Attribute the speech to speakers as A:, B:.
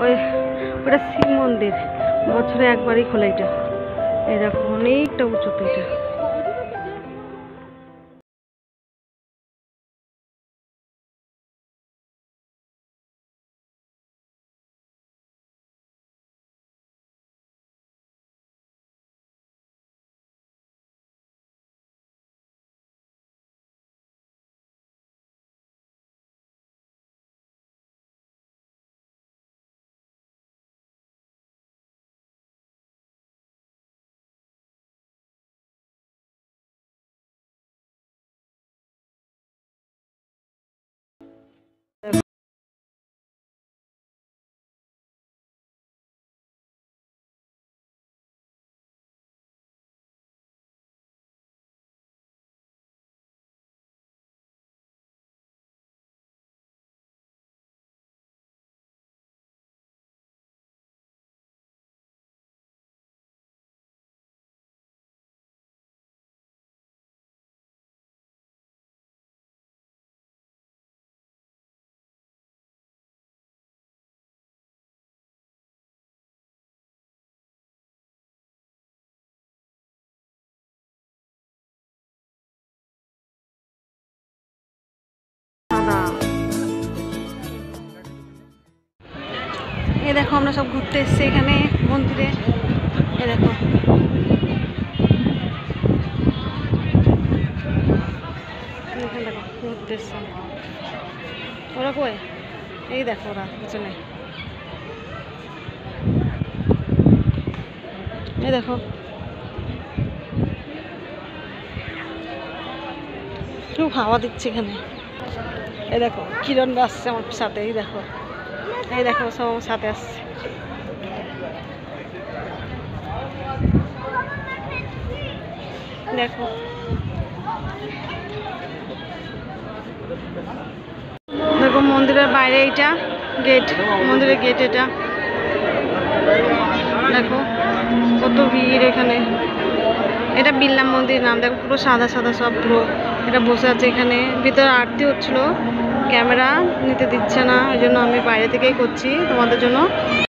A: ওই ওটা শিব মন্দির, বছরে একবারই খোলে এটা। এই দেখো অনেকটা উঁচুতে এটা। এই দেখো আমরা সব ঘুরতে এসেছি এখানে মন্দিরে। এই দেখো এখানে দেখো ঘুরতে এসছে ওরা। কই? এই দেখো ওরা পিছনে। এই দেখো খুব হাওয়া দিচ্ছে এখানে। এই দেখো কিরণ আসছে আমার সাথে। এই দেখো, এই দেখো সব আমার সাথে আসছে। দেখো দেখো মন্দিরের বাইরে এইটা গেট, মন্দিরের গেট এটা। দেখো কত ভিড় এখানে। এটা বিল্লা মন্দির নাম। দেখো পুরো সাদা সাদা সব পুরো। এটা বসে আছে এখানে, ভিতরে আরতি হচ্ছিল, ক্যামেরা নিতে দিচ্ছে না, ওই জন্য আমি বাইরে থেকেই করছি তোমাদের জন্য।